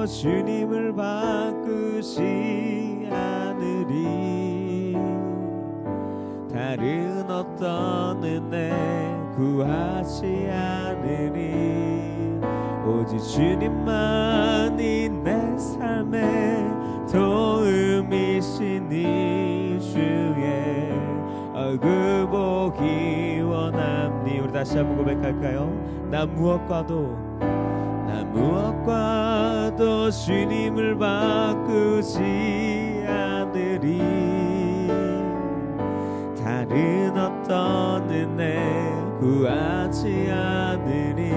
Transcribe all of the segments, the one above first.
주님을 바꾸지 않으리. 다른 어떤 은혜 구하지 않으리. 오직 주님만이 내 삶의 도움이시니 주의 얼굴 보기 원합니. 우리 다시 한번 고백할까요? 나 무엇과도 주님을 바꾸지 않으리. 다른 어떤 은혜 구하지 않으리.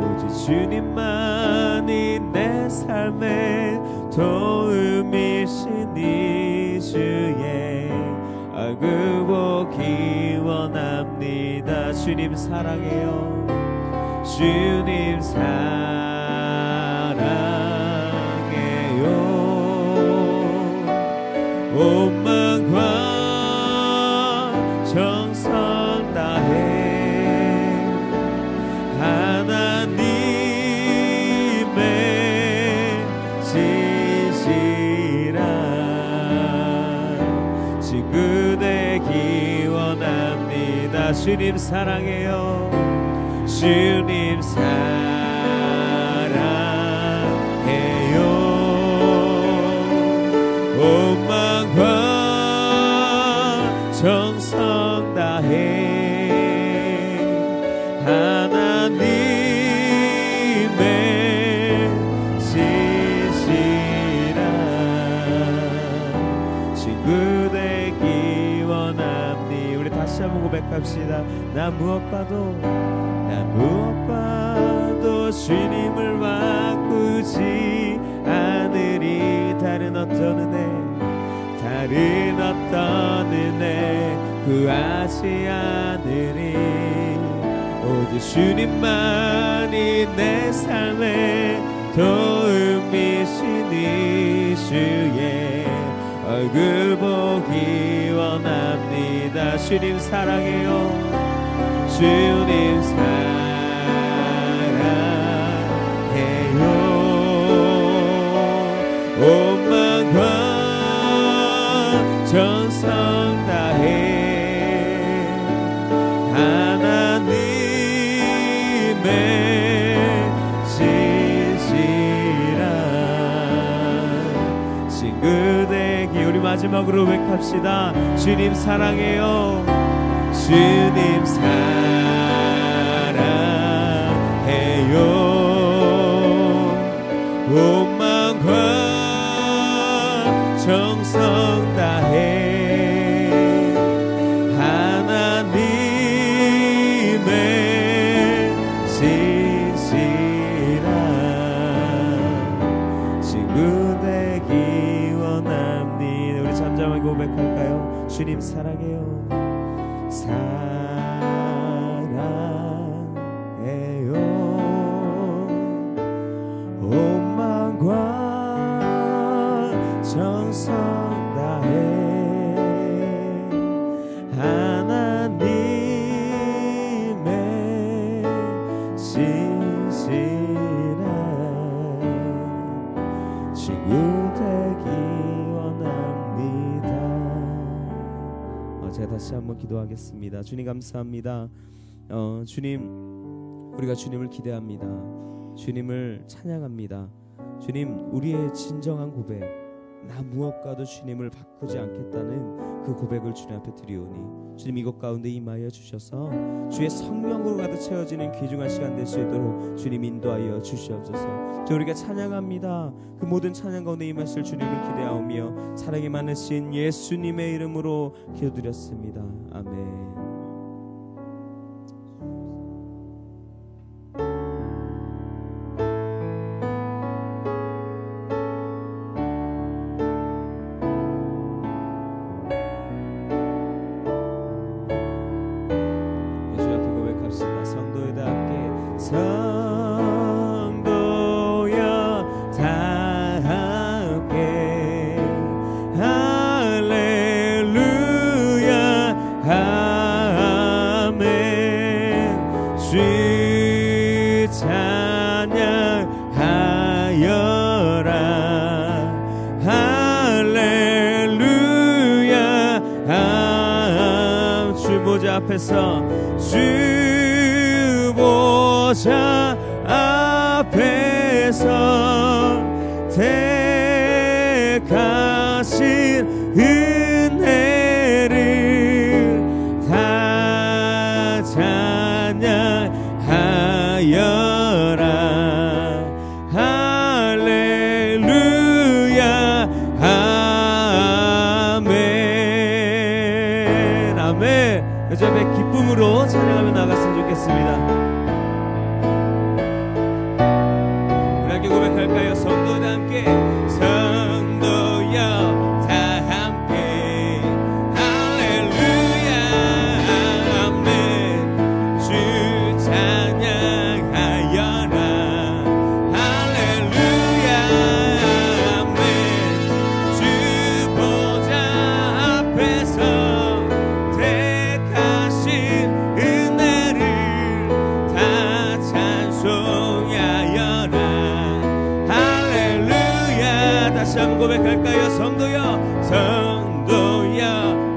오직 주님만이 내 삶의 도움이시니 주의 얼굴 보기 원합니다. 주님 사랑해요. 주님 사랑해요. 온 마음과 정성 다해 하나님의 진실한 친구 되기 원합니다. 주님 사랑해요. 주님 사랑해요. 온 마음과 정성 다해 하나님의 진실한 친구 되기 원합니. 우리 다시 한번 고백합시다. 나 무엇과도 주님을 바꾸지 않으리. 다른 어떤 은혜 구하지 않으리. 오직 주님만이 내 삶의 도움이시니 주의 얼굴 보기 원합니다. 주님 사랑해요. 주님 사랑해요. 온 마음과 정성 다해 하나님의 진실한 친구 되기. 우리 마지막으로 고백합시다. 주님 사랑해요. 주님 사랑해요. 온 마음과 정성 다해 하나님의 진실한 친구 되기 원합니다. 우리 잠잠하게 고백할까요? 주님 사랑해요. 사랑해요. 온 마음과 정성 다해 하나님의 진실한 친구 되기 원합니다. 제가 다시 한번 기도하겠습니다. 주님 감사합니다. 주님, 우리가 주님을 기대합니다. 주님을 찬양합니다. 주님, 우리의 진정한 고백, 나 무엇과도 주님을 바꾸지 않겠다는 그 고백을 주님 앞에 드리오니 주님 이것 가운데 임하여 주셔서 주의 성령으로 가득 채워지는 귀중한 시간 될 수 있도록 주님 인도하여 주시옵소서. 우리가 찬양합니다. 그 모든 찬양 가운데 임하실 주님을 기대하오며 사랑이 많으신 예수님의 이름으로 기도드렸습니다. 아멘. 성도여 다 함께 할렐루야 아멘. 주 찬양하여 보좌 앞에서 주 보좌 앞에서 택하신 은혜를 다 찬양하여라. 할렐루야 아멘. 아멘. 요즘 기쁨으로 찬양하며 나갔으면 좋겠습니다. 고백할까요? 성도들 함께, 성도여 다 함께 할렐루야 아멘. 주 찬양하여라. 할렐루야 아멘. 주 보좌 앞에서 택하신 은혜를 다 찬송하여라. 다시 한번 고백할까요? 성도여, 성도여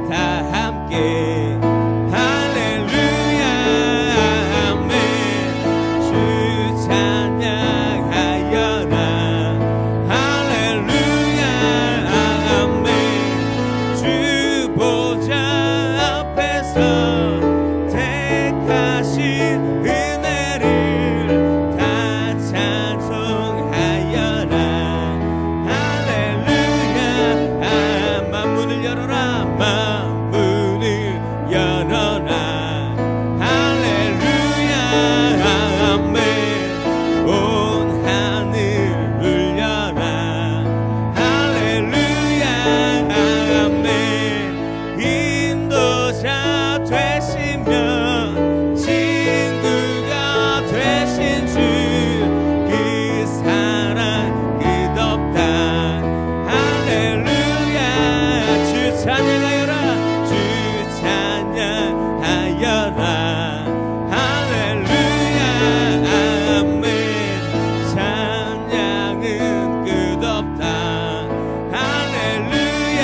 다 함께 할렐루야 아멘. 주 찬양하여라. 할렐루야 아멘. 주 보좌 앞에서 택하신 은혜를 다 찬송하여라. 만문을 열어라. 만문을 열어라. 할렐루야 아멘. 온 하늘 울려라. 할렐루야 아멘. 인도자 되시며 친구가 되신 주, 그 사랑 끝없다. 할렐루야. 주 찬양하여라. 주 찬양하여라. 할렐루야 아멘. 찬양은 끝없다. 할렐루야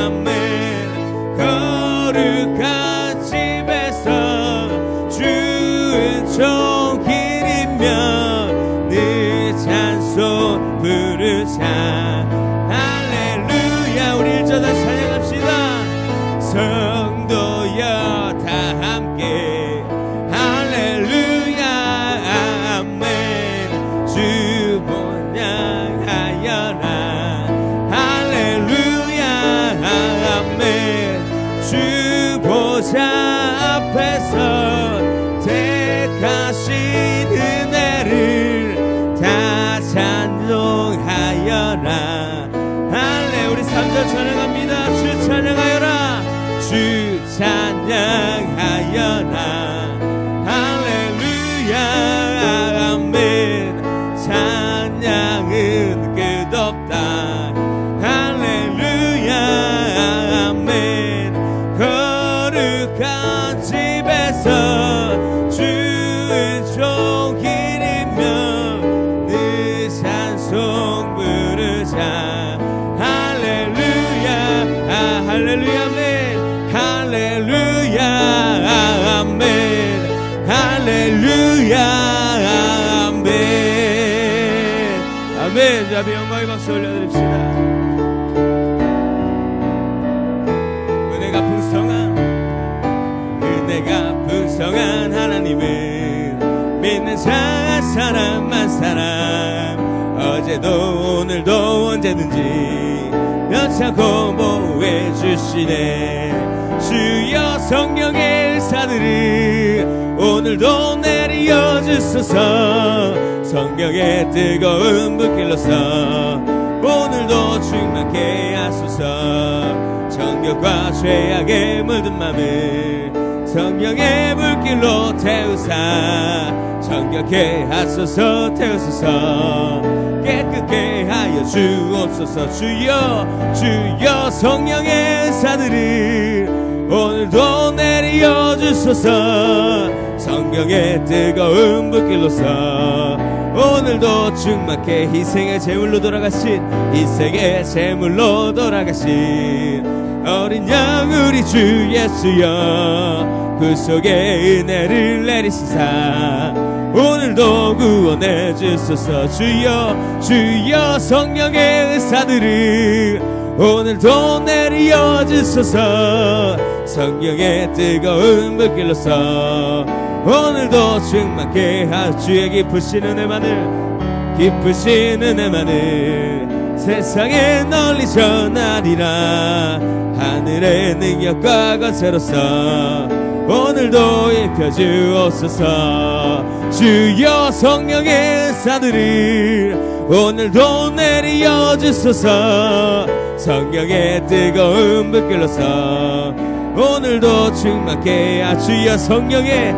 아멘. 거룩한 집에서 주의 종길이며 늘 찬송 부르자. 우리 일조다 찬양합시다. 성도여 다 함께 할렐루야 아멘. 주 찬양하여라. 할렐루야 아멘. 주 보좌 앞에서 택하신 은혜를 다 찬송하여라. 우리 3절 찬양합니다. 주 찬양하여라. 주 찬양하여라. 할렐루야 아멘. 찬양은 끝없다. 할렐루야 아멘. 거룩한 집에서 주의 종길이며 늘 찬송 부르자. 할렐루야 아멘. 할렐루야 아멘. 할렐루야 아멘. 아멘. 주 앞에 영광의 박수 올려드립시다. 은혜가 풍성한 하나님을 믿는 자 사람 한 사람, 어제도 오늘도 언제든지 여차고 보호해 주시네. 주여 성령의 일사들을 오늘도 내려 주소서. 성령의 뜨거운 불길로서 오늘도 충만케 하소서. 정욕과 죄악에 물든 맘을 성령의 불길로 태우사 정결케 하소서. 태우소서. 깨끗게 하여 주옵소서. 주여 성령의 은사들을 오늘도 내려 주소서. 성령의 뜨거운 불길로서 오늘도 충만케 희생의 제물로 돌아가신 희생의 제물로 돌아가신 어린 양 우리 주 예수여 구속의 은혜를 내리시사 오늘도 구원해 주소서. 주여 주여 성령의 의사들을 오늘도 내려 주소서. 성령의 뜨거운 불길로서 오늘도 충만케 하 주의 깊으신 은혜만을 세상에 널리 전하리라. 하늘의 능력과 권세로서 오늘도 입혀주옵소서. 주여 성령의 은사들을 오늘도 내려 주소서. 성령의 뜨거운 불길로서 오늘도 충만케 하 주여 성령의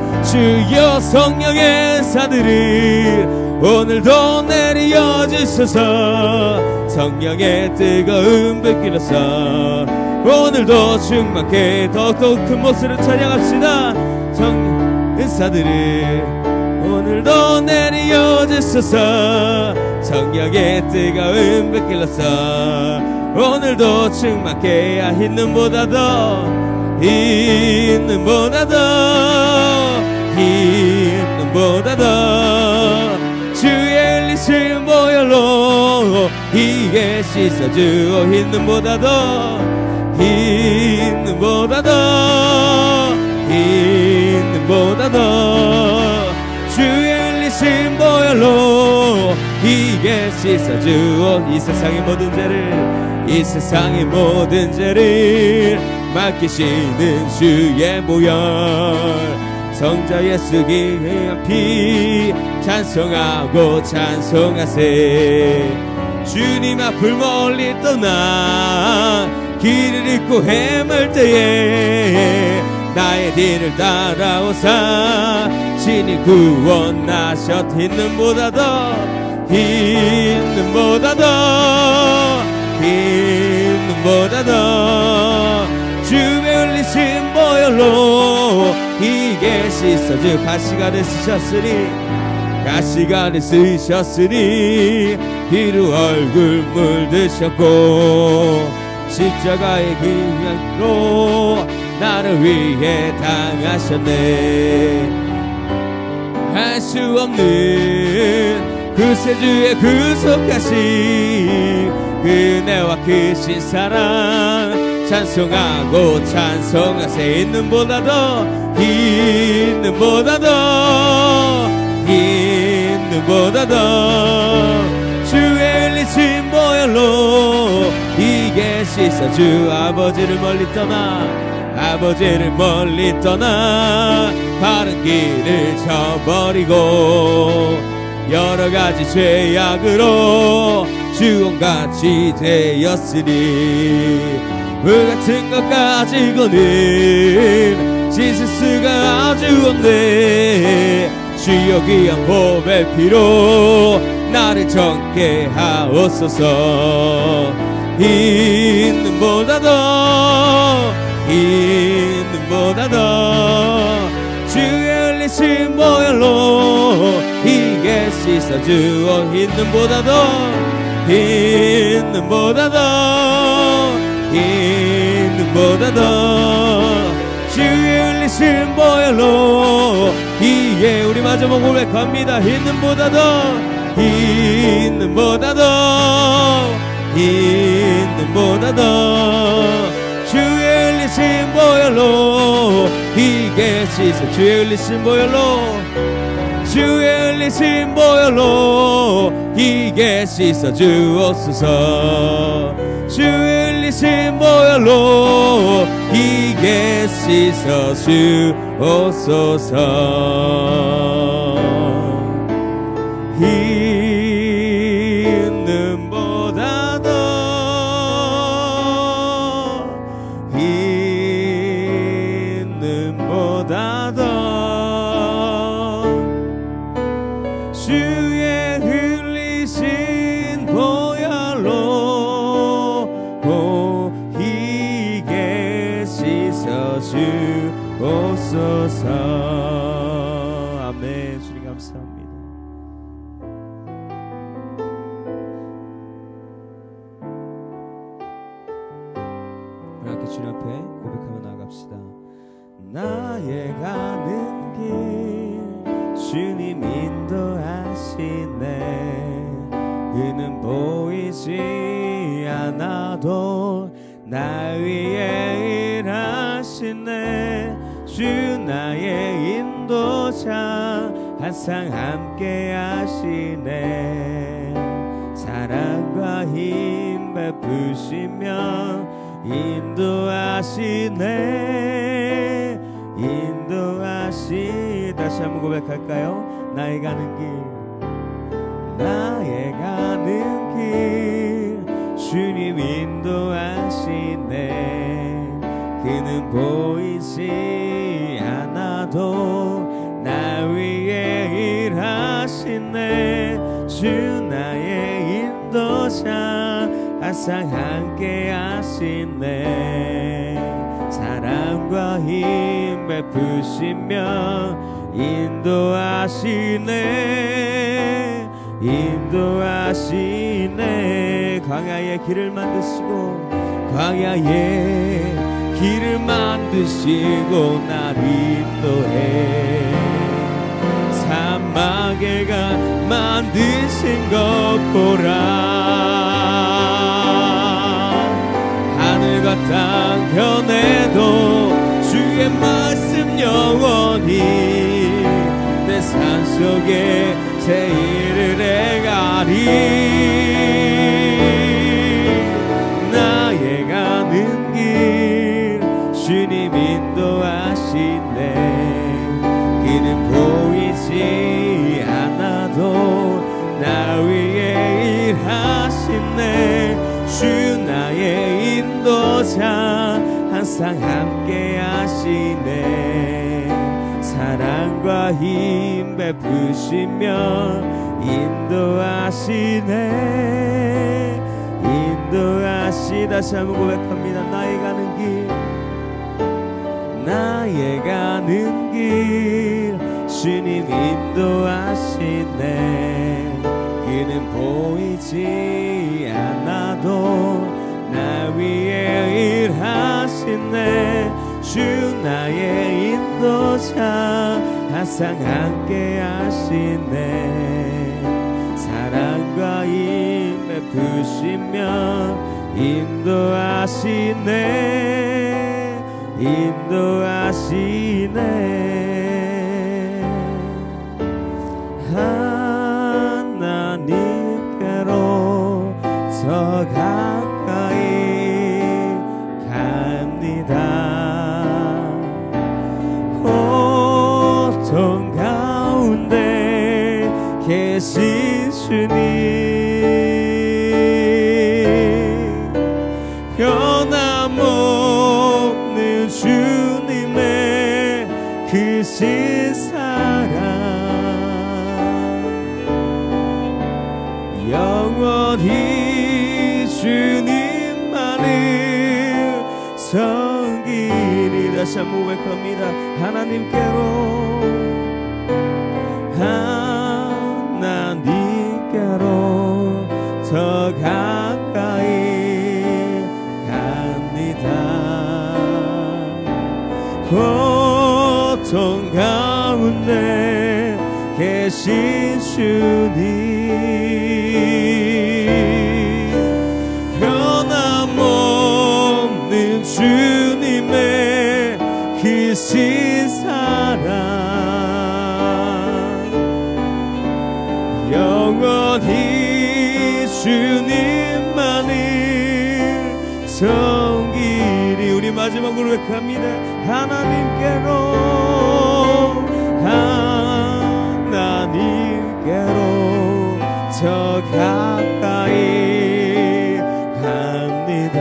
은사들을 오늘도 내려 주소서. 성령의 뜨거운 불길로서 오늘도 충만케 더욱더 큰 목소리로 찬양합시다. 은사들을 오늘도 내려 주소서. 성령의 뜨거운 불길로서 오늘도 충만케 하 있는보다 더 주의 흘리신 보혈로 이게 씻어주어 있는보다 더 주의 흘리신 보혈로 이게 씻어주어 이 세상의 모든 죄를 맡기시는 주의 보혈. 성자 예수 귀한 피 찬송하세. 주님 앞을 멀리 떠나 길을 잃고 헤맬 때에 나의 뒤를 따라오사 신이 구원하셨. 있는보다 더 주의 흘리신 보혈로 이게 씻어주 가시가를 쓰셨으니 피로 얼굴 물드셨고 십자가의 기념으로 나를 위해 당하셨네. 할 수 없는 구세주의 구속하신 은혜와 크신 사랑 찬송하세. 있는보다 더 주의 흘리신 보혈로 이게 씻어주. 아버지를 멀리 떠나 바른 길을 저버리고 여러가지 죄악으로 주홍같이 되었으니 불같은 것 가지고는 씻을 수가 아주 없네. 주여 귀한 보배 피로 나를 정케 하옵소서. 있는보다 더 주의 흘리신 보혈로 이게 씻어주어. 있는보다 더 주의 흘리신 보혈로 이게 우리 마저보고 고백합니다. 있는보다 더 주의 흘리신 보혈로 이게 씻어. 주의 흘리신 보혈로 이게 씻어 주옵소서. 주의 흘리신 보혈로 이게 씻어 주옵소서. 있는보다 더 주의 흘리신 보혈로 이게 씻어 주옵소서. 아멘. 주님 감사합니다. 우리 함께 주님 주님 인도하시네. 그는 보이지 않아도 나 위에 일하시네. 주 나의 인도자 항상 함께 하시네. 사랑과 힘 베푸시며 인도하시네. 인도하시. 다시 한번 고백할까요? 나의 가는 길, 나의 가는 길 주님 인도하시네. 그는 보이지 않아도 나 위에 일하시네. 주 나의 인도자 항상 함께 하시네. 사랑과 힘 베푸시며 인도하시네. 인도하시네. 광야의 길을 만드시고, 광야의 길을 만드시고 날 인도해. 사막에 가 만드신 것 보라. 하늘과 땅 변해도 주의 말씀 영원히 내 산속에 제일을 해가리. 나의 가는 길 주님 인도하시네. 그는 보이지 않아도 나 위에 일하시네. 주 나의 인도자 항상 함께 하시네. 사랑과 힘 베푸시며 인도하시네. 인도하시. 다시 한번 고백합니다. 나의 가는 길, 나의 가는 길 주님 인도하시네. 그는 보이지 않아도 나 위에 일하시네. 주 나의 인도자 항상 함께 하시네. 사랑과 힘 베푸시며 인도하시네. 인도하시네. 하나님께로 더 가까이 갑니다. 고통 가운데 계신 주님, 변함없는 주님의 크신 사랑 영원히 주님만을 섬기리. 다시 한번 고백합니다. 하나님께로, 하나님께로 더 가까이 갑니다. 고통 가운데 계신 주님, 변함없는 주님의 크신 사랑 영원히 주님만을 섬기리. 우리 마지막으로 고백합니다. 하나님께로, 하나님께로 더 가까이 갑니다.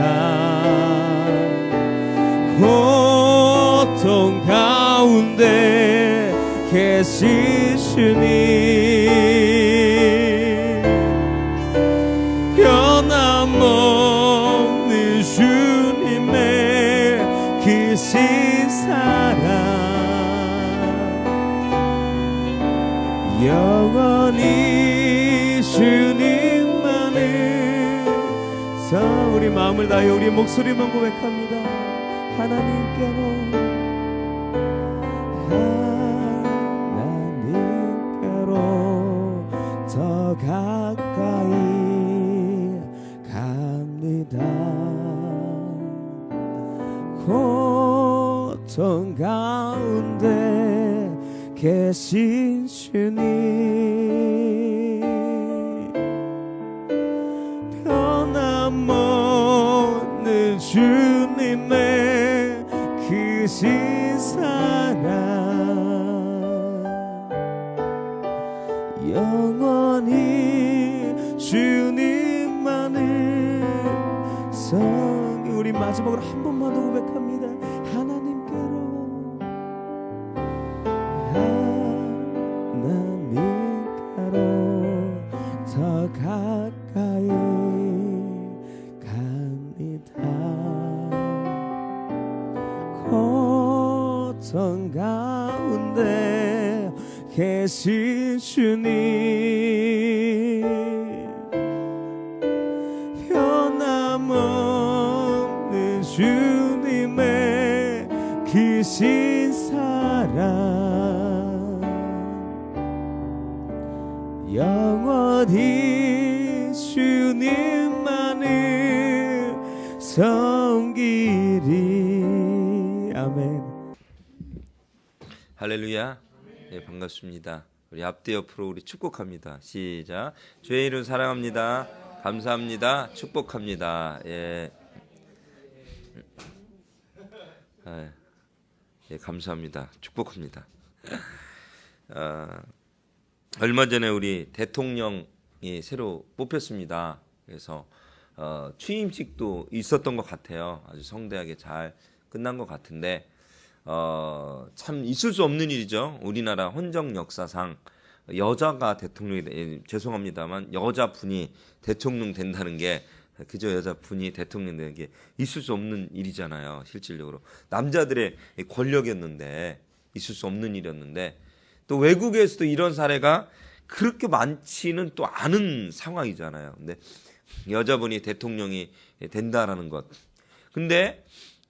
고통 가운데 계신 주님, 변함없는 주님의 크신 사랑 영원히 주님만을. 우리 마음을 다해 우리 목소리만 고백합니다. 하나님께로, 하나님께로 더 가까이 갑니다. 고통 가운데 계신 주님, 변함없는 주님의 크신 사랑 영원히 주님만을 우리 마지막으로 한 번만 더 고백합니다. 하나님께로 더 가까이 갑니다. 고통 가운데 계신 주님, 변함없는 주님의 크신 사랑 영원히 주님만을 섬기리. 아멘. 할렐루야. 네, 반갑습니다. 우리 앞뒤 옆으로 우리 축복합니다. 시작. 주의 이름 사랑합니다. 감사합니다. 축복합니다. 예. 예, 감사합니다. 축복합니다. 얼마 전에 우리 대통령이 새로 뽑혔습니다. 그래서 취임식도 있었던 것 같아요. 아주 성대하게 잘 끝난 것 같은데 참 있을 수 없는 일이죠. 우리나라 헌정 역사상 여자가 대통령이 죄송합니다만 여자분이 대통령 된다는 게 그저 여자분이 대통령 되는 게 있을 수 없는 일이잖아요. 실질적으로 남자들의 권력이었는데 있을 수 없는 일이었는데 또 외국에서도 이런 사례가 그렇게 많지는 또 않은 상황이잖아요. 근데 여자분이 대통령이 된다라는 것. 근데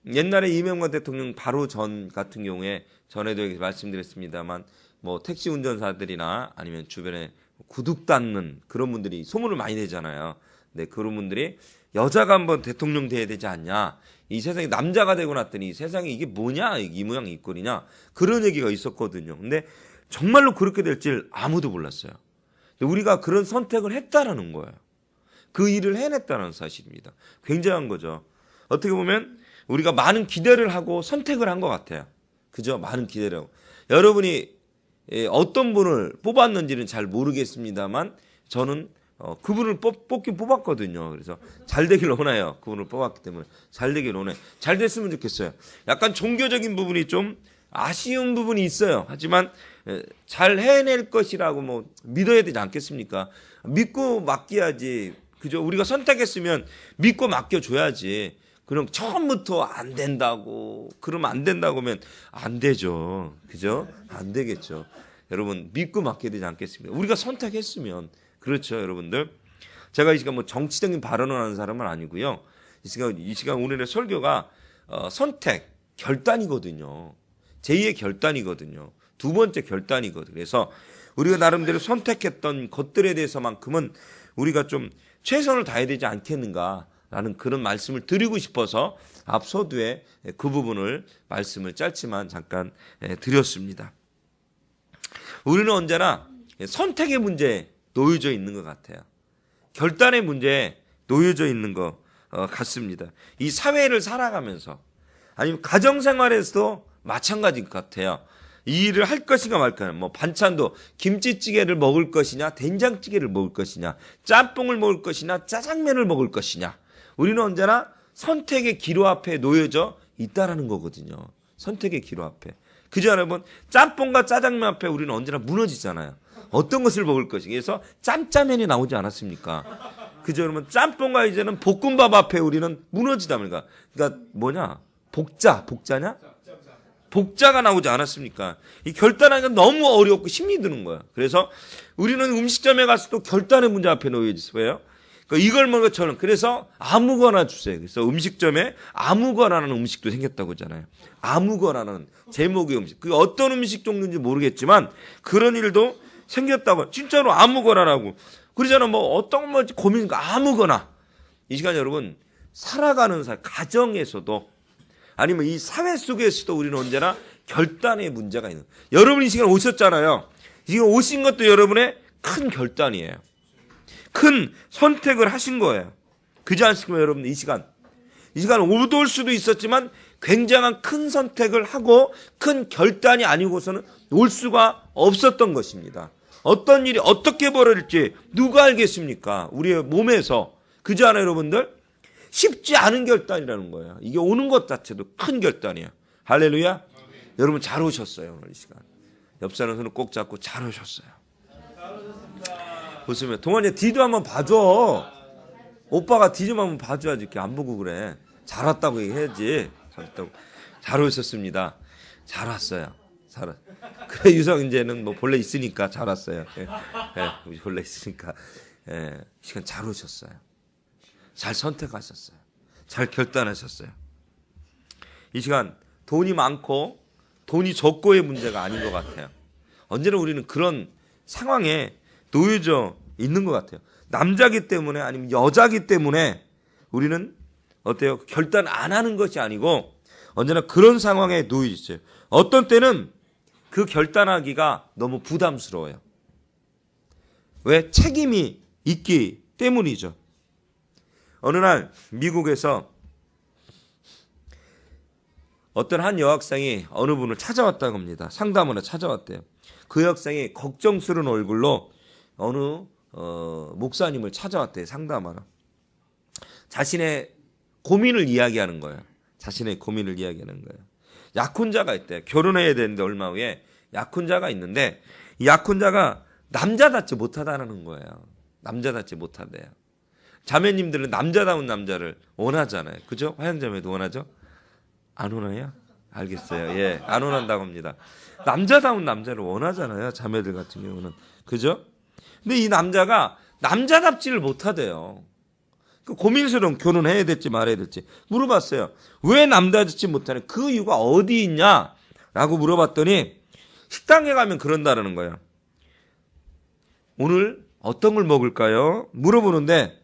옛날에 이명박 대통령 바로 전 같은 경우에 전에도 말씀드렸습니다만 뭐 택시 운전사들이나 아니면 주변에 구두 닦는 그런 분들이 소문을 많이 내잖아요. 근데 그런 분들이 여자가 한번 대통령 돼야 되지 않냐, 이 세상에 남자가 되고 났더니 이 세상에 이게 뭐냐, 이 모양 이 꼴이냐, 그런 얘기가 있었거든요. 근데 정말로 그렇게 될 줄 아무도 몰랐어요. 우리가 그런 선택을 했다라는 거예요. 그 일을 해냈다는 사실입니다. 굉장한 거죠. 어떻게 보면 우리가 많은 기대를 하고 선택을 한 것 같아요. 그죠? 많은 기대를 하고. 여러분이 어떤 분을 뽑았는지는 잘 모르겠습니다만 저는 그분을 뽑긴 뽑았거든요. 그래서 잘 되길 원해요. 그분을 뽑았기 때문에 잘 되길 원해. 잘 됐으면 좋겠어요. 약간 종교적인 부분이 좀 아쉬운 부분이 있어요. 하지만 잘 해낼 것이라고 뭐 믿어야 되지 않겠습니까? 믿고 맡겨야지. 그죠? 우리가 선택했으면 믿고 맡겨줘야지. 그럼 처음부터 안 된다고, 그러면 안 된다고 하면 안 되죠. 그죠? 안 되겠죠. 여러분, 믿고 맡겨야 되지 않겠습니까? 우리가 선택했으면. 그렇죠, 여러분들. 제가 이 시간 뭐 정치적인 발언을 하는 사람은 아니고요. 이 시간 오늘의 설교가 선택, 결단이거든요. 제2의 결단이거든요. 두 번째 결단이거든요. 그래서 우리가 나름대로 선택했던 것들에 대해서만큼은 우리가 좀 최선을 다해야 되지 않겠는가라는 그런 말씀을 드리고 싶어서 앞서두에 그 부분을 말씀을 짧지만 잠깐 드렸습니다. 우리는 언제나 선택의 문제에 놓여져 있는 것 같아요. 결단의 문제에 놓여져 있는 것 같습니다. 이 사회를 살아가면서 아니면 가정생활에서도 마찬가지인 것 같아요. 이 일을 할 것인가 말까. 뭐 반찬도 김치찌개를 먹을 것이냐, 된장찌개를 먹을 것이냐, 짬뽕을 먹을 것이냐, 짜장면을 먹을 것이냐. 우리는 언제나 선택의 기로 앞에 놓여져 있다라는 거거든요. 선택의 기로 앞에. 그죠, 여러분? 짬뽕과 짜장면 앞에 우리는 언제나 무너지잖아요. 어떤 것을 먹을 것인가. 그래서 짬짜면이 나오지 않았습니까? 그죠, 여러분? 짬뽕과 이제는 볶음밥 앞에 우리는 무너지다 말까. 그러니까 뭐냐? 복자냐? 복자가 나오지 않았습니까? 이 결단하기가 너무 어렵고 힘이 드는 거야. 그래서 우리는 음식점에 가서도 결단의 문제 앞에 놓여 있어요. 그러니까 이걸 먹는 것처럼. 그래서 아무거나 주세요. 그래서 음식점에 아무거나라는 음식도 생겼다고 하잖아요. 아무거나라는 제목의 음식. 그게 어떤 음식 종류인지 모르겠지만 그런 일도 생겼다고. 진짜로 아무거나라고. 그러잖아. 뭐 어떤 뭐 고민 아무거나 이 시간 여러분 살아가는 가정에서도 아니면 이 사회 속에서도 우리는 언제나 결단의 문제가 있는. 여러분 이 시간 오셨잖아요. 지금 오신 것도 여러분의 큰 결단이에요. 큰 선택을 하신 거예요. 그지 않습니까 여러분? 이 시간 못 올 수도 있었지만 굉장한 큰 선택을 하고 큰 결단이 아니고서는 올 수가 없었던 것입니다. 어떤 일이 어떻게 벌어질지 누가 알겠습니까? 우리의 몸에서. 그지 않아요 여러분들? 쉽지 않은 결단이라는 거예요. 이게 오는 것 자체도 큰 결단이에요. 할렐루야. 여러분 잘 오셨어요 오늘 이 시간. 옆 사람 손을 꼭 잡고 잘 오셨어요. 보시면 동환이 뒤도 한번 봐줘. 오빠가 뒤 좀 한번 봐줘야지. 이렇게 안 보고 그래. 잘 왔다고 얘기해야지. 잘 오셨습니다. 잘 왔어요. 그래 유성 이제는 뭐 본래 있으니까 잘 왔어요. 예, 본래 있으니까 시간 잘 오셨어요. 잘 선택하셨어요. 잘 결단하셨어요. 이 시간 돈이 많고 돈이 적고의 문제가 아닌 것 같아요. 언제나 우리는 그런 상황에 놓여져 있는 것 같아요. 남자기 때문에 아니면 여자기 때문에 우리는 어때요? 결단 안 하는 것이 아니고 언제나 그런 상황에 놓여 있어요. 어떤 때는 그 결단하기가 너무 부담스러워요. 왜? 책임이 있기 때문이죠. 어느 날 미국에서 어떤 한 여학생이 어느 분을 찾아왔다고 합니다. 상담원에 찾아왔대요. 그 여학생이 걱정스러운 얼굴로 어느 목사님을 찾아왔대요. 상담하러. 자신의 고민을 이야기하는 거예요. 자신의 고민을 이야기하는 거예요. 약혼자가 있대요. 결혼해야 되는데 얼마 후에 약혼자가 있는데 이 약혼자가 남자답지 못하다는 거예요. 남자답지 못하대요. 자매님들은 남자다운 남자를 원하잖아요. 그죠? 화양자매도 원하죠? 안 원해요? 알겠어요. 예, 안 원한다고 합니다. 남자다운 남자를 원하잖아요. 자매들 같은 경우는. 그죠? 근데 이 남자가 남자답지를 못하대요. 그 고민스러운 결혼해야 될지 말아야 될지 물어봤어요. 왜 남자답지 못하냐? 그 이유가 어디 있냐라고 물어봤더니 식당에 가면 그런다는 거예요. 오늘 어떤 걸 먹을까요? 물어보는데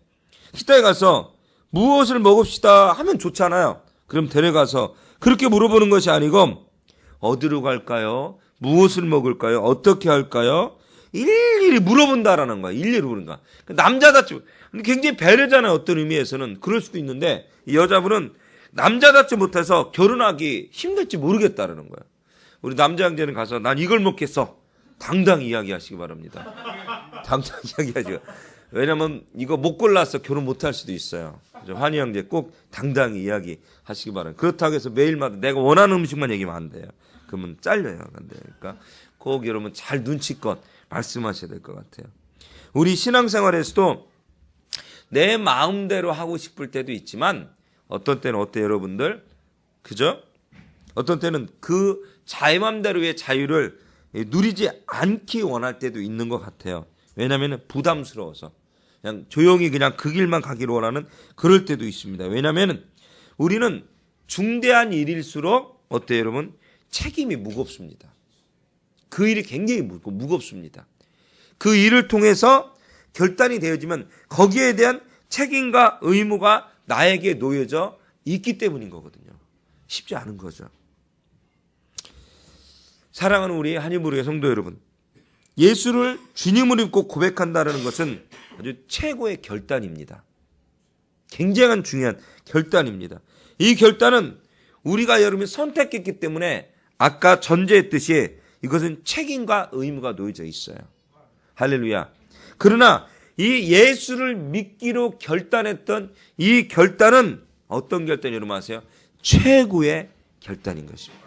식당에 가서 무엇을 먹읍시다 하면 좋잖아요. 그럼 데려가서 그렇게 물어보는 것이 아니고 어디로 갈까요? 무엇을 먹을까요? 어떻게 할까요? 일일이 물어본다라는 거야. 일일이 물어본다. 남자답지 굉장히 배려잖아요. 어떤 의미에서는 그럴 수도 있는데 이 여자분은 남자답지 못해서 결혼하기 힘들지 모르겠다라는 거야. 우리 남자 형제는 가서 난 이걸 먹겠어. 당당히 이야기하시기 바랍니다. 당당히 이야기하시고. 왜냐면 이거 못 골라서 결혼 못할 수도 있어요. 환희 형제 꼭 당당히 이야기하시기 바랍니다. 그렇다고 해서 매일마다 내가 원하는 음식만 얘기하면 안 돼요. 그러면 잘려요. 안 돼요. 그러니까 꼭 여러분 잘 눈치껏 말씀하셔야 될 것 같아요. 우리 신앙생활에서도 내 마음대로 하고 싶을 때도 있지만 어떤 때는 어때요 여러분들? 그죠? 어떤 때는 그 자기 마음대로의 자유를 누리지 않기 원할 때도 있는 것 같아요. 왜냐하면 부담스러워서 그냥 조용히 그냥 그 길만 가기를 원하는 그럴 때도 있습니다. 왜냐하면 우리는 중대한 일일수록 어때요 여러분? 책임이 무겁습니다. 그 일이 굉장히 무겁습니다. 그 일을 통해서 결단이 되어지면 거기에 대한 책임과 의무가 나에게 놓여져 있기 때문인 거거든요. 쉽지 않은 거죠. 사랑하는 우리 한인무리의 성도 여러분, 예수를 주님으로 믿고 고백한다는 것은 아주 최고의 결단입니다. 굉장한 중요한 결단입니다. 이 결단은 우리가 여러분이 선택했기 때문에 아까 전제했듯이 이것은 책임과 의무가 놓여져 있어요. 할렐루야. 그러나 이 예수를 믿기로 결단했던 이 결단은 어떤 결단이 여러분 아세요? 최고의 결단인 것입니다.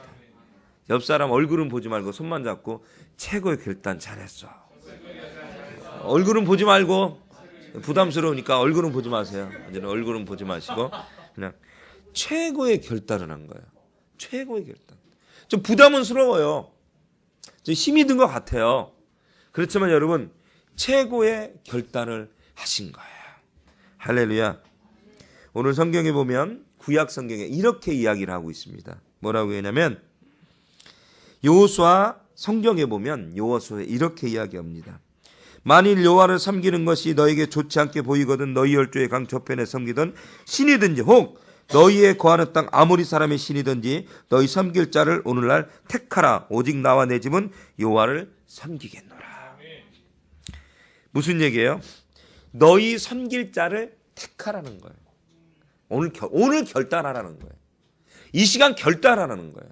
옆 사람 얼굴은 보지 말고 손만 잡고 최고의 결단 잘했어. 얼굴은 보지 말고 부담스러우니까 얼굴은 보지 마세요. 이제는 얼굴은 보지 마시고 그냥 최고의 결단을 한 거예요. 최고의 결단. 좀 부담스러워요. 좀 힘이 든 것 같아요. 그렇지만 여러분 최고의 결단을 하신 거예요. 할렐루야. 오늘 성경에 보면 구약 성경에 이렇게 이야기를 하고 있습니다. 뭐라고 했냐면 여호수아 성경에 보면 여호수아에 이렇게 이야기합니다. 만일 여호와를 섬기는 것이 너에게 좋지 않게 보이거든 너희 열조의 강 저편에 섬기던 신이든지 혹 너희의 거하는 땅 아모리 사람의 신이든지 너희 섬길 자를 오늘날 택하라. 오직 나와 내 집은 여호와를 섬기겠노라. 무슨 얘기예요? 너희 섬길 자를 택하라는 거예요. 오늘 결단하라는 거예요. 이 시간 결단하라는 거예요.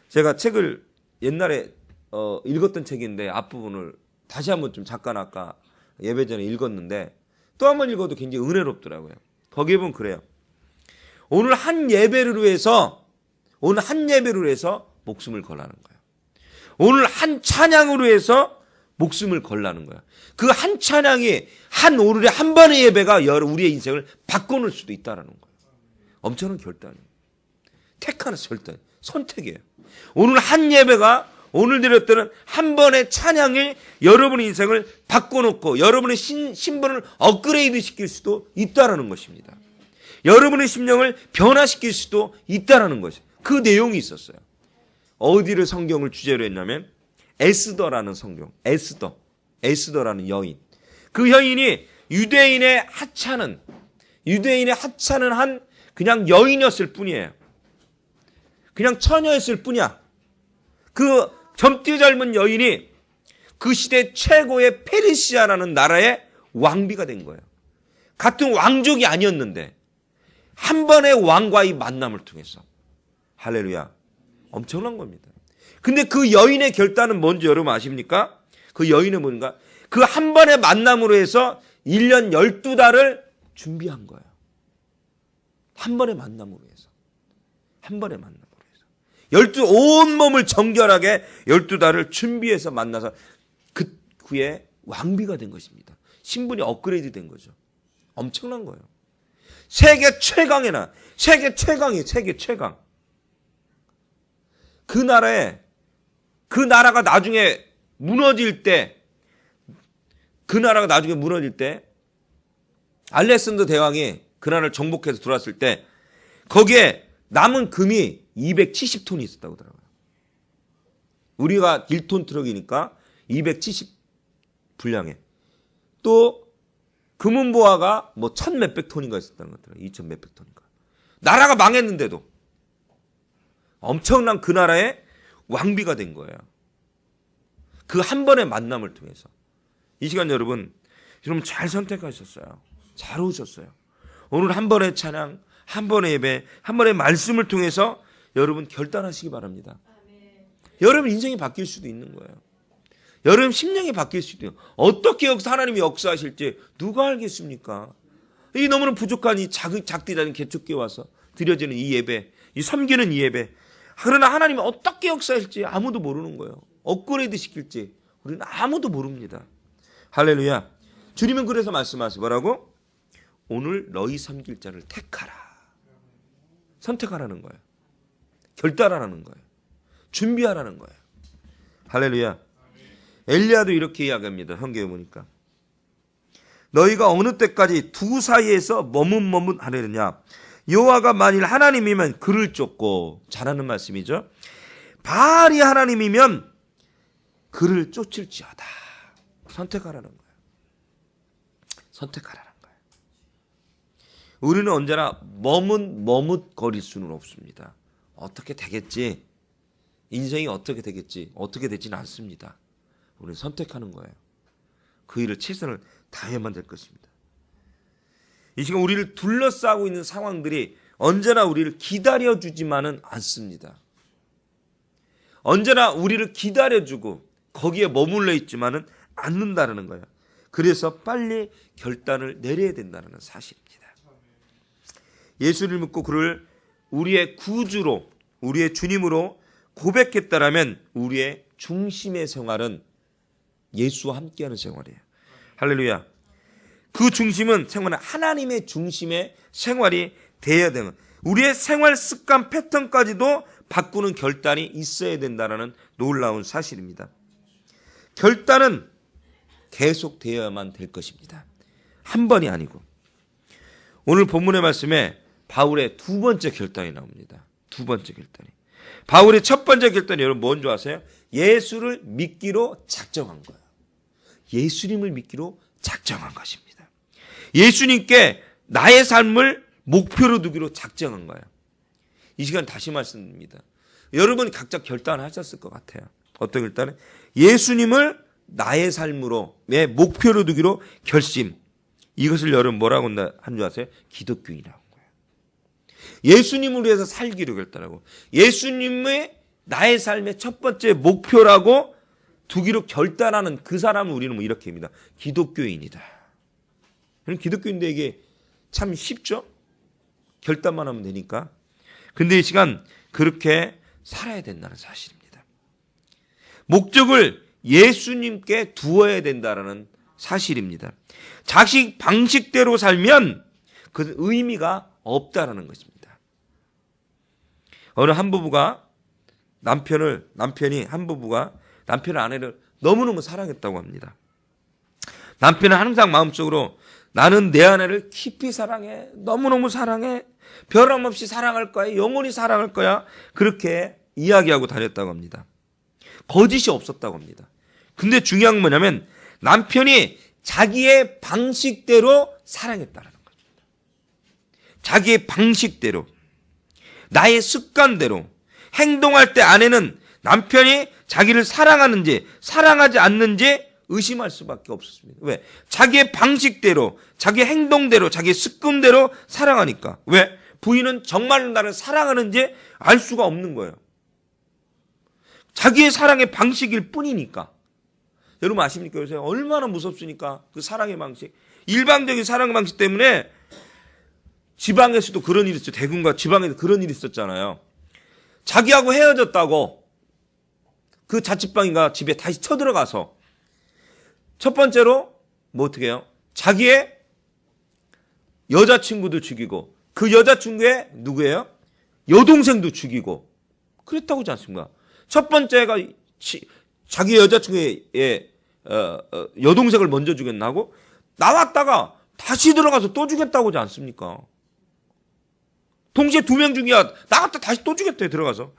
제가 책을 옛날에 읽었던 책인데 앞부분을 다시 한번 좀 잠깐 아까 예배 전에 읽었는데 또 한번 읽어도 굉장히 은혜롭더라고요. 거기에 보면 그래요. 오늘 한 예배를 위해서 목숨을 걸라는 거예요. 오늘 한 찬양으로 해서 목숨을 걸라는 거예요. 그 한 찬양이 오늘의 한 번의 예배가 우리의 인생을 바꿔놓을 수도 있다는 거예요. 엄청난 결단이에요. 택하는 결단, 선택이에요. 오늘 한 예배가 오늘 드렸던 한 번의 찬양이 여러분의 인생을 바꿔놓고 여러분의 신분을 업그레이드 시킬 수도 있다는 것입니다. 여러분의 심령을 변화시킬 수도 있다는 것이에요. 그 내용이 있었어요. 어디를 성경을 주제로 했냐면 에스더라는 성경, 에스더라는 여인. 그 여인이 유대인의 하찮은 한 그냥 여인이었을 뿐이에요. 그냥 처녀였을 뿐이야. 그 젊디 젊은 여인이 그 시대 최고의 페르시아라는 나라의 왕비가 된 거예요. 같은 왕족이 아니었는데 한 번의 왕과의 만남을 통해서. 할렐루야. 엄청난 겁니다. 근데 그 여인의 결단은 뭔지 여러분 아십니까? 그 여인은 뭔가? 그 한 번의 만남으로 해서 1년 12달을 준비한 거예요. 한 번의 만남으로 해서. 온몸을 정결하게 12달을 준비해서 만나서 그 후에 왕비가 된 것입니다. 신분이 업그레이드 된 거죠. 엄청난 거예요. 세계 최강. 그 나라가 나중에 무너질 때 알렉산더 대왕이 그 나라를 정복해서 들어왔을 때 거기에 남은 금이 270톤이 있었다고 하더라고요. 우리가 1톤 트럭이니까 270 분량에. 또 금은보화가 뭐 1000 몇백 톤인가 있었다는 것 같더라고요. 2000 몇백 톤인가. 나라가 망했는데도 엄청난 그 나라의 왕비가 된 거예요. 그 한 번의 만남을 통해서. 이 시간 여러분 잘 선택하셨어요. 잘 오셨어요. 오늘 한 번의 찬양, 한 번의 예배, 한 번의 말씀을 통해서 여러분 결단하시기 바랍니다. 여러분 인생이 바뀔 수도 있는 거예요. 여러분 심령이 바뀔 수도 있어요. 어떻게 하나님이 역사하실지 누가 알겠습니까? 이 너무나 부족한 이 작디 작은 개척교회 와서 드려지는 이 예배, 이 섬기는 이 예배. 그러나 하나님이 어떻게 역사하실지 아무도 모르는 거예요. 업그레이드 시킬지 우리는 아무도 모릅니다. 할렐루야. 주님은 그래서 말씀하시고 뭐라고? 오늘 너희 섬길 자를 택하라. 선택하라는 거예요. 결단하라는 거예요. 준비하라는 거예요. 할렐루야. 엘리야도 이렇게 이야기합니다. 성경에 보니까. 너희가 어느 때까지 두 사이에서 머뭇머뭇하려느냐. 여호와가 만일 하나님이면 그를 쫓고, 잘하는 말씀이죠. 바알이 하나님이면 그를 쫓을지어다. 선택하라는 거예요. 선택하라는 거예요. 우리는 언제나 머뭇거릴 수는 없습니다. 어떻게 되겠지? 인생이 어떻게 되겠지? 어떻게 되지는 않습니다. 우리는 선택하는 거예요. 그 일을 최선을 다해야만 될 것입니다. 이 시간 우리를 둘러싸고 있는 상황들이 언제나 우리를 기다려주지만은 않습니다. 언제나 우리를 기다려주고 거기에 머물러 있지만은 않는다는 거예요. 그래서 빨리 결단을 내려야 된다는 사실입니다. 예수를 믿고 그를 우리의 구주로, 우리의 주님으로 고백했다라면 우리의 중심의 생활은 예수와 함께하는 생활이에요. 할렐루야. 그 중심은 하나님의 중심의 생활이 되어야 되는, 우리의 생활 습관 패턴까지도 바꾸는 결단이 있어야 된다는 놀라운 사실입니다. 결단은 계속 되어야만 될 것입니다. 한 번이 아니고. 오늘 본문의 말씀에 바울의 두 번째 결단이 나옵니다. 두 번째 결단이. 바울의 첫 번째 결단이 여러분 뭔지 아세요? 예수를 믿기로 작정한 거예요. 예수님을 믿기로 작정한 것입니다. 예수님께 나의 삶을 목표로 두기로 작정한 거예요. 이 시간 다시 말씀드립니다. 여러분 각자 결단하셨을 것 같아요. 어떤 결단은? 예수님을 나의 삶으로, 내 목표로 두기로 결심. 이것을 여러분 뭐라고 한 줄 아세요? 기독교인이라고 한 거예요. 예수님을 위해서 살기로 결단하고 예수님의 나의 삶의 첫 번째 목표라고 두기로 결단하는 그 사람을 우리는 이렇게 합니다. 기독교인이다. 기독교인들에게 참 쉽죠? 결단만 하면 되니까. 근데 이 시간 그렇게 살아야 된다는 사실입니다. 목적을 예수님께 두어야 된다는 사실입니다. 자식 방식대로 살면 그 의미가 없다라는 것입니다. 어느 한 부부가 한 부부가 남편의 아내를 너무너무 사랑했다고 합니다. 남편은 항상 마음속으로 나는 내 아내를 깊이 사랑해. 너무너무 사랑해. 변함없이 사랑할 거야. 영원히 사랑할 거야. 그렇게 이야기하고 다녔다고 합니다. 거짓이 없었다고 합니다. 근데 중요한 건 뭐냐면 남편이 자기의 방식대로 사랑했다는 겁니다. 자기의 방식대로, 나의 습관대로 행동할 때 아내는 남편이 자기를 사랑하는지 사랑하지 않는지 의심할 수밖에 없었습니다. 왜? 자기의 방식대로, 자기의 행동대로, 자기의 습관대로 사랑하니까. 왜? 부인은 정말로 나를 사랑하는지 알 수가 없는 거예요. 자기의 사랑의 방식일 뿐이니까. 여러분 아십니까? 요새 얼마나 무섭습니까? 그 사랑의 방식. 일방적인 사랑의 방식 때문에 지방에서도 그런 일이 있었죠. 대군과 지방에서 그런 일이 있었잖아요. 자기하고 헤어졌다고 그 자취방인가 집에 다시 쳐들어가서 첫 번째로 뭐 어떻게 해요? 자기의 여자친구도 죽이고 그 여자친구의 누구예요? 여동생도 죽이고 그랬다고 하지 않습니까? 첫 번째가 자기 여자친구의 여동생을 먼저 죽였나고 나왔다가 다시 들어가서 또 죽였다고 하지 않습니까? 동시에 2명 중이야. 나갔다 다시 또 죽였대요. 들어가서.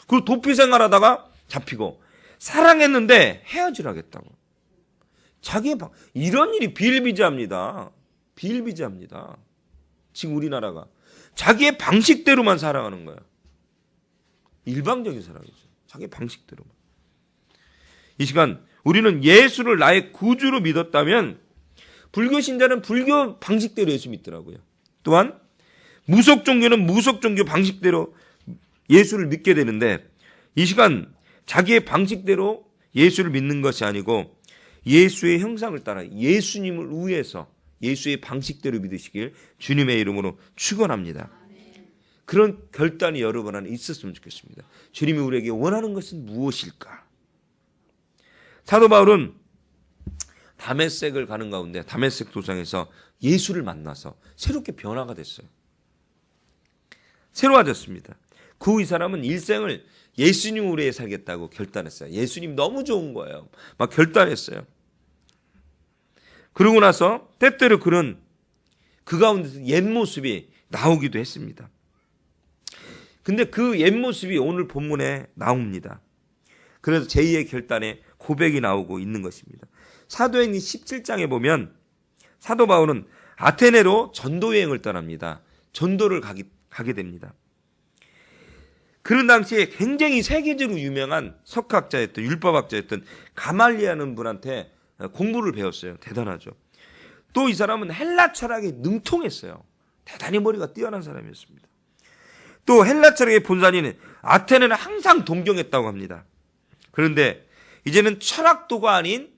그리고 도피 생활하다가 잡히고 사랑했는데 헤어지라겠다고. 자기의 이런 일이 비일비재합니다. 비일비재합니다. 지금 우리나라가 자기의 방식대로만 살아가는 거야. 일방적인 사랑이죠. 자기 방식대로만. 이 시간 우리는 예수를 나의 구주로 믿었다면 불교 신자는 불교 방식대로 예수 믿더라고요. 또한 무속 종교는 무속 종교 방식대로 예수를 믿게 되는데 이 시간 자기의 방식대로 예수를 믿는 것이 아니고 예수의 형상을 따라 예수님을 위해서 예수의 방식대로 믿으시길 주님의 이름으로 축원합니다. 그런 결단이 여러분 안에 있었으면 좋겠습니다. 주님이 우리에게 원하는 것은 무엇일까? 사도 바울은 다메섹을 가는 가운데 다메섹 도상에서 예수를 만나서 새롭게 변화가 됐어요. 새로워졌습니다. 그 후 이 사람은 일생을 예수님을 위해 살겠다고 결단했어요. 예수님 너무 좋은 거예요. 막 결단했어요. 그러고 나서 때때로 그런 그 가운데서 옛 모습이 나오기도 했습니다. 근데 그 옛 모습이 오늘 본문에 나옵니다. 그래서 제2의 결단에 고백이 나오고 있는 것입니다. 사도행전 17장에 보면 사도 바울은 아테네로 전도 여행을 떠납니다. 전도를 가게 됩니다. 그런 당시에 굉장히 세계적으로 유명한 석학자였던 율법학자였던 가말리아라는 분한테 공부를 배웠어요. 대단하죠. 또 이 사람은 헬라 철학에 능통했어요. 대단히 머리가 뛰어난 사람이었습니다. 또 헬라 철학의 본산인 아테네는 항상 동경했다고 합니다. 그런데 이제는 철학도가 아닌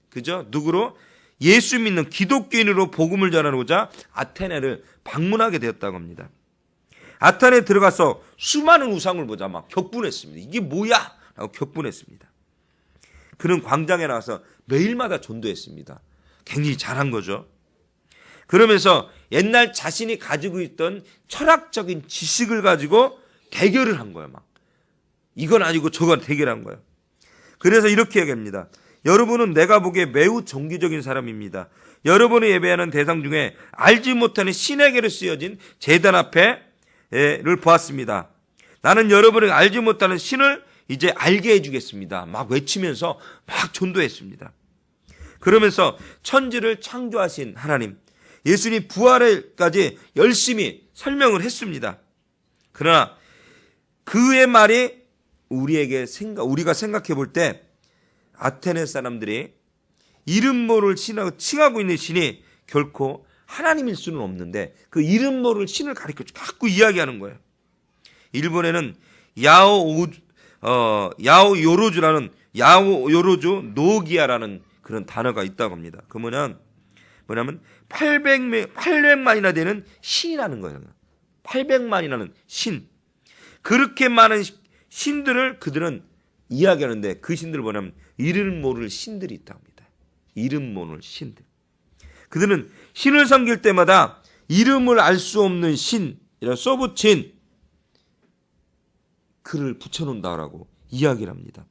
그죠? 누구로? 예수 믿는 기독교인으로 복음을 전하고자 아테네를 방문하게 되었다고 합니다. 아테네에 들어가서 수많은 우상을 보자 막 격분했습니다. 이게 뭐야? 라고 격분했습니다. 그는 광장에 나와서 매일마다 전도했습니다. 굉장히 잘한 거죠. 그러면서 옛날 자신이 가지고 있던 철학적인 지식을 가지고 대결을 한 거예요. 막 이건 아니고 저건 대결한 거예요. 그래서 이렇게 얘기합니다. 여러분은 내가 보기에 매우 종교적인 사람입니다. 여러분이 예배하는 대상 중에 알지 못하는 신에게로 쓰여진 제단 앞에를 보았습니다. 나는 여러분이 알지 못하는 신을 이제 알게 해주겠습니다. 막 외치면서 막 전도했습니다. 그러면서 천지를 창조하신 하나님, 예수님 부활까지 열심히 설명을 했습니다. 그러나 그의 말이 우리가 생각해 볼 때 아테네 사람들이 이름 모를 신하고 칭하고 있는 신이 결코 하나님일 수는 없는데 그 이름 모를 신을 가리켜 자꾸 이야기하는 거예요. 일본에는 야오요로주 노기야라는 그런 단어가 있다고 합니다. 그 뭐냐면 800만이나 되는 신이라는 거예요. 800만이라는 신. 그렇게 많은 신들을 그들은 이야기하는데 그 신들을 뭐냐면 이름 모를 신들이 있다고 합니다. 이름 모를 신들. 그들은 신을 섬길 때마다 이름을 알 수 없는 신이라 써붙인 글을 붙여놓는다라고 이야기를 합니다.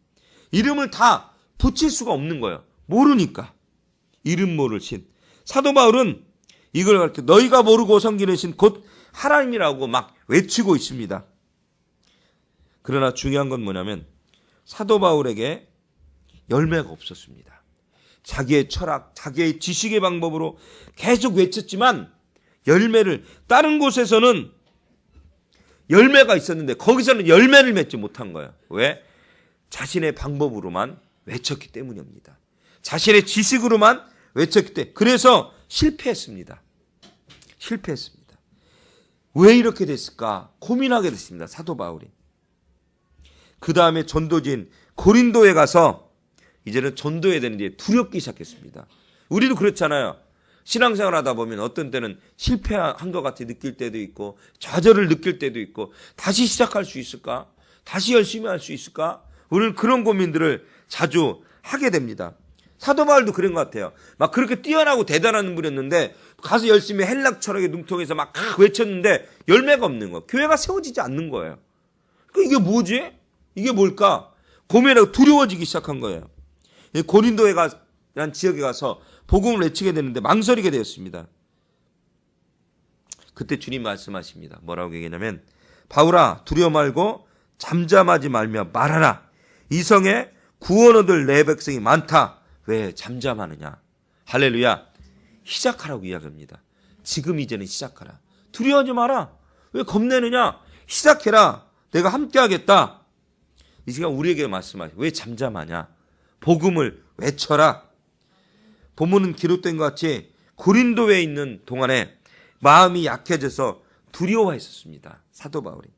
이름을 다 붙일 수가 없는 거예요. 모르니까. 이름 모를 신. 사도 바울은 이걸 가르쳐 너희가 모르고 섬기는 신 곧 하나님이라고 막 외치고 있습니다. 그러나 중요한 건 뭐냐면 사도 바울에게 열매가 없었습니다. 자기의 철학, 자기의 지식의 방법으로 계속 외쳤지만 열매를 다른 곳에서는 열매가 있었는데 거기서는 열매를 맺지 못한 거예요. 왜? 자신의 방법으로만 외쳤기 때문입니다. 자신의 지식으로만 외쳤기 때문에 그래서 실패했습니다. 왜 이렇게 됐을까 고민하게 됐습니다. 사도 바울이. 그 다음에 전도지인 고린도에 가서 이제는 전도해야 되는데 두렵기 시작했습니다. 우리도 그렇잖아요. 신앙생활 하다 보면 어떤 때는 실패한 것 같이 느낄 때도 있고 좌절을 느낄 때도 있고 다시 시작할 수 있을까? 다시 열심히 할 수 있을까? 우리는 그런 고민들을 자주 하게 됩니다. 사도 바울도 그런 것 같아요. 막 그렇게 뛰어나고 대단한 분이었는데 가서 열심히 헬락 철학에 능통해서 막 외쳤는데 열매가 없는 거예요. 교회가 세워지지 않는 거예요. 그러니까 이게 뭐지? 이게 뭘까? 고민하고 두려워지기 시작한 거예요. 고린도라는 지역에 가서 복음을 외치게 되는데 망설이게 되었습니다. 그때 주님 말씀하십니다. 뭐라고 얘기하냐면 바울아 두려워 말고 잠잠하지 말며 말하라. 이 성에 구원 얻을 내 백성이 많다. 왜 잠잠하느냐. 할렐루야. 시작하라고 이야기합니다. 지금 이제는 시작하라. 두려워하지 마라. 왜 겁내느냐. 시작해라. 내가 함께하겠다. 이 시간 우리에게 말씀하세요. 왜 잠잠하냐. 복음을 외쳐라. 본문은 기록된 것 같이 고린도에 있는 동안에 마음이 약해져서 두려워했었습니다. 사도 바울이.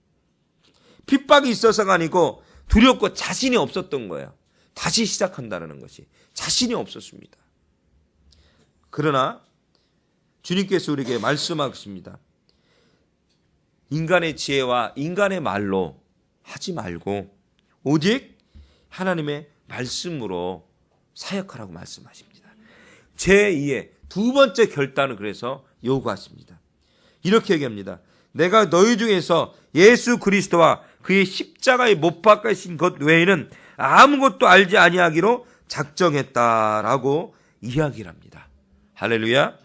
핍박이 있어서가 아니고 두렵고 자신이 없었던 거예요. 다시 시작한다는 것이 자신이 없었습니다. 그러나 주님께서 우리에게 말씀하십니다. 인간의 지혜와 인간의 말로 하지 말고 오직 하나님의 말씀으로 사역하라고 말씀하십니다. 제2의 두 번째 결단을 그래서 요구하십니다. 이렇게 얘기합니다. 내가 너희 중에서 예수 그리스도와 그의 십자가에 못 박히신 것 외에는 아무것도 알지 아니하기로 작정했다라고 이야기를 합니다. 할렐루야.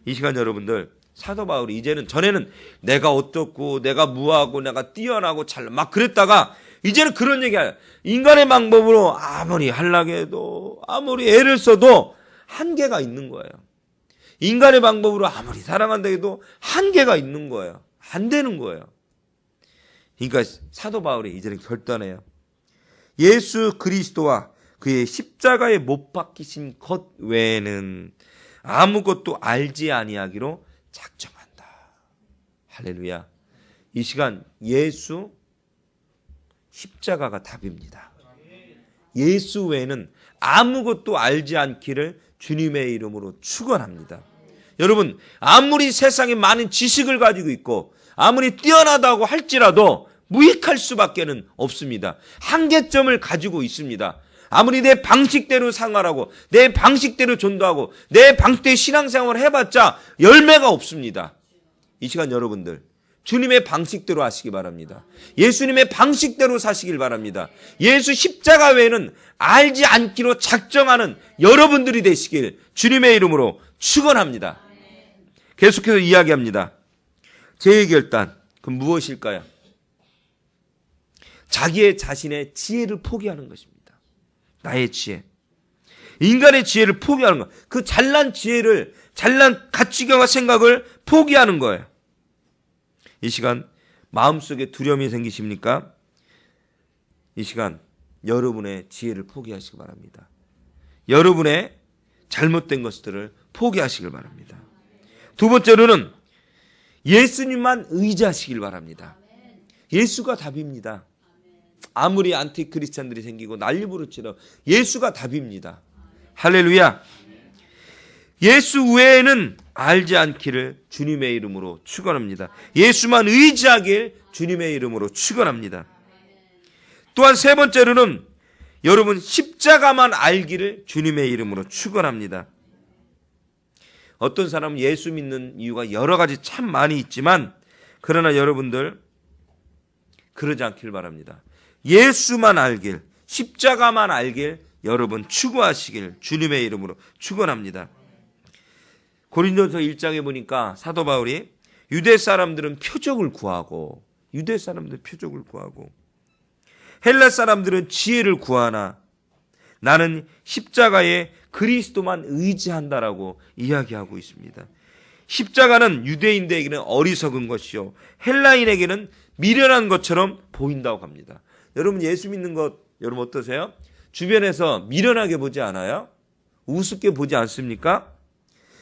이 시간 여러분들 사도 바울이 이제는 전에는 내가 어떻고 내가 무하고 내가 뛰어나고 잘 막 그랬다가 이제는 그런 얘기해요. 인간의 방법으로 아무리 하려고 해도 아무리 애를 써도 한계가 있는 거예요. 인간의 방법으로 아무리 사랑한다 해도 한계가 있는 거예요. 안 되는 거예요. 그러니까 사도 바울이 이제는 결단해요. 예수 그리스도와 그의 십자가에 못 박히신 것 외에는 아무것도 알지 아니하기로 작정한다. 할렐루야. 이 시간 예수 십자가가 답입니다. 예수 외에는 아무것도 알지 않기를 주님의 이름으로 축원합니다. 여러분 아무리 세상에 많은 지식을 가지고 있고 아무리 뛰어나다고 할지라도 무익할 수밖에는 없습니다. 한계점을 가지고 있습니다. 아무리 내 방식대로 생활하고 내 방식대로 전도하고 내 방식대로 신앙생활을 해봤자 열매가 없습니다. 이 시간 여러분들 주님의 방식대로 하시기 바랍니다. 예수님의 방식대로 사시길 바랍니다. 예수 십자가 외에는 알지 않기로 작정하는 여러분들이 되시길 주님의 이름으로 축원합니다. 계속해서 이야기합니다. 제2결단 그럼 무엇일까요? 자신의 지혜를 포기하는 것입니다. 나의 지혜. 인간의 지혜를 포기하는 거예요. 그 잘난 지혜를, 잘난 가치관과 생각을 포기하는 거예요. 이 시간 마음속에 두려움이 생기십니까? 이 시간 여러분의 지혜를 포기하시기 바랍니다. 여러분의 잘못된 것들을 포기하시길 바랍니다. 두 번째로는 예수님만 의지하시길 바랍니다. 예수가 답입니다. 아무리 안티 크리스찬들이 생기고 난리부르치러 예수가 답입니다. 할렐루야. 예수 외에는 알지 않기를 주님의 이름으로 축원합니다. 예수만 의지하길 주님의 이름으로 축원합니다. 또한 세 번째로는 여러분 십자가만 알기를 주님의 이름으로 축원합니다. 어떤 사람은 예수 믿는 이유가 여러 가지 참 많이 있지만 그러나 여러분들 그러지 않길 바랍니다. 예수만 알길, 십자가만 알길 여러분 추구하시길 주님의 이름으로 축원합니다. 고린도서 1장에 보니까 사도 바울이 유대 사람들은 표적을 구하고 헬라 사람들은 지혜를 구하나 나는 십자가에 그리스도만 의지한다라고 이야기하고 있습니다. 십자가는 유대인들에게는 어리석은 것이요 헬라인에게는 미련한 것처럼 보인다고 합니다. 여러분 예수 믿는 것 여러분 어떠세요? 주변에서 미련하게 보지 않아요? 우습게 보지 않습니까?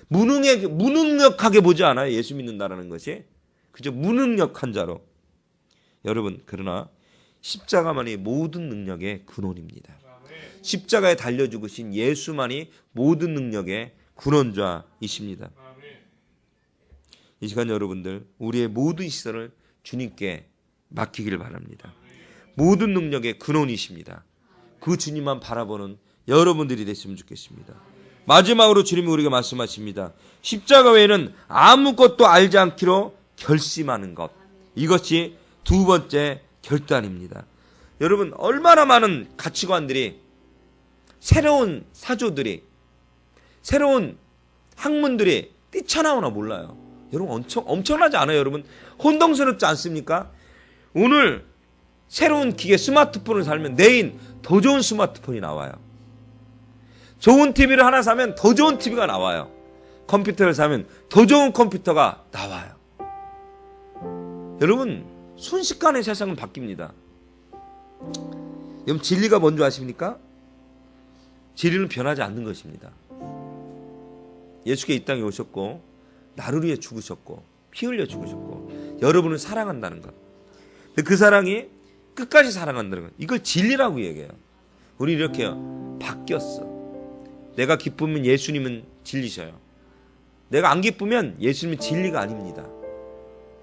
무능력하게 보지 않아요? 예수 믿는다라는 것이 그저 무능력한 자로. 여러분 그러나 십자가만이 모든 능력의 근원입니다. 십자가에 달려 죽으신 예수만이 모든 능력의 근원자이십니다. 이 시간 여러분들 우리의 모든 시선을 주님께 맡기길 바랍니다. 모든 능력의 근원이십니다. 그 주님만 바라보는 여러분들이 됐으면 좋겠습니다. 마지막으로 주님이 우리에게 말씀하십니다. 십자가 외에는 아무것도 알지 않기로 결심하는 것. 이것이 두 번째 결단입니다. 여러분 얼마나 많은 가치관들이 새로운 사조들이 새로운 학문들이 뛰쳐나오나 몰라요. 여러분 엄청나지 않아요? 여러분 혼동스럽지 않습니까? 오늘 새로운 기계 스마트폰을 사면 내일 더 좋은 스마트폰이 나와요. 좋은 TV를 하나 사면 더 좋은 TV가 나와요. 컴퓨터를 사면 더 좋은 컴퓨터가 나와요. 여러분 순식간에 세상은 바뀝니다. 여러분 진리가 뭔지 아십니까? 진리는 변하지 않는 것입니다. 예수께서 이 땅에 오셨고 나를 위해 죽으셨고 피 흘려 죽으셨고 여러분을 사랑한다는 것. 근데 그 사랑이 끝까지 사랑한다는 것. 이걸 진리라고 얘기해요. 우리 이렇게 바뀌었어. 내가 기쁘면 예수님은 진리셔요. 내가 안 기쁘면 예수님은 진리가 아닙니다.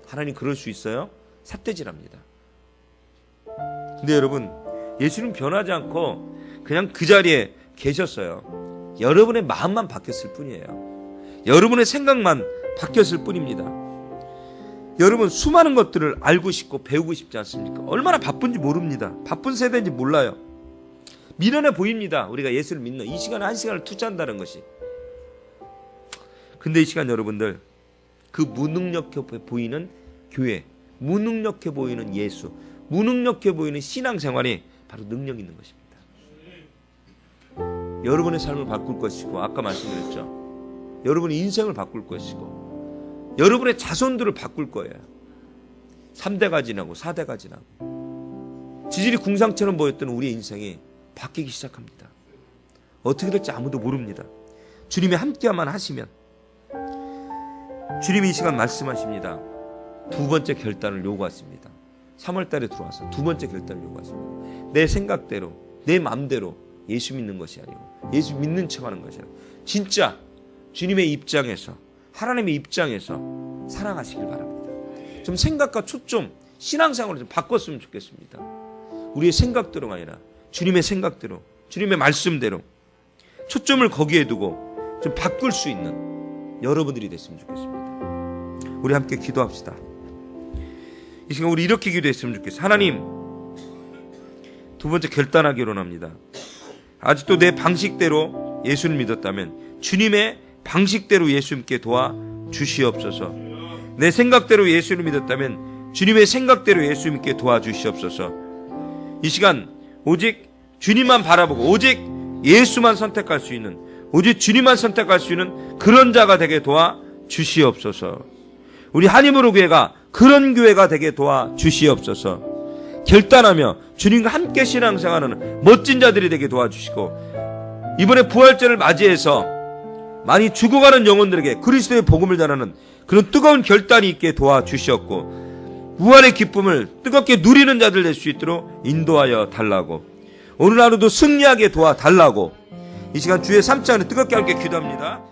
하나님 그럴 수 있어요? 삿대질합니다. 근데 여러분 예수님 변하지 않고 그냥 그 자리에 계셨어요. 여러분의 마음만 바뀌었을 뿐이에요. 여러분의 생각만 바뀌었을 뿐입니다. 여러분 수많은 것들을 알고 싶고 배우고 싶지 않습니까? 얼마나 바쁜지 모릅니다. 바쁜 세대인지 몰라요. 미련해 보입니다. 우리가 예수를 믿는 이 시간에 한 시간을 투자한다는 것이. 근데 이 시간 여러분들 그 무능력해 보이는 교회, 무능력해 보이는 예수, 무능력해 보이는 신앙생활이 바로 능력 있는 것입니다. 여러분의 삶을 바꿀 것이고 아까 말씀드렸죠. 여러분의 인생을 바꿀 것이고 여러분의 자손들을 바꿀 거예요. 3대가 지나고 4대가 지나고 지질이 궁상처럼 보였던 우리의 인생이 바뀌기 시작합니다. 어떻게 될지 아무도 모릅니다. 주님이 함께만 하시면. 주님이 이 시간 말씀하십니다. 두 번째 결단을 요구하십니다. 3월달에 들어와서 두 번째 결단을 요구하십니다. 내 생각대로 내 마음대로 예수 믿는 것이 아니고 예수 믿는 척하는 것이 아니고 진짜 주님의 입장에서 하나님의 입장에서 살아가시길 바랍니다. 좀 생각과 초점 신앙생활을 좀 바꿨으면 좋겠습니다. 우리의 생각대로가 아니라 주님의 생각대로 주님의 말씀대로 초점을 거기에 두고 좀 바꿀 수 있는 여러분들이 됐으면 좋겠습니다. 우리 함께 기도합시다. 이 시간 우리 이렇게 기도했으면 좋겠어요. 하나님 두 번째 결단하기로 합니다. 아직도 내 방식대로 예수를 믿었다면 주님의 방식대로 예수님께 도와주시옵소서. 내 생각대로 예수를 믿었다면 주님의 생각대로 예수님께 도와주시옵소서. 이 시간 오직 주님만 바라보고 오직 예수만 선택할 수 있는, 오직 주님만 선택할 수 있는 그런 자가 되게 도와 주시옵소서. 우리 한임으로 교회가 그런 교회가 되게 도와 주시옵소서. 결단하며 주님과 함께 신앙생활하는 멋진 자들이 되게 도와주시고, 이번에 부활절을 맞이해서 많이 죽어가는 영혼들에게 그리스도의 복음을 전하는 그런 뜨거운 결단이 있게 도와주시었고, 부활의 기쁨을 뜨겁게 누리는 자들 될 수 있도록 인도하여 달라고, 오늘 하루도 승리하게 도와달라고 이 시간 주의 3차 안에 뜨겁게 함께 기도합니다.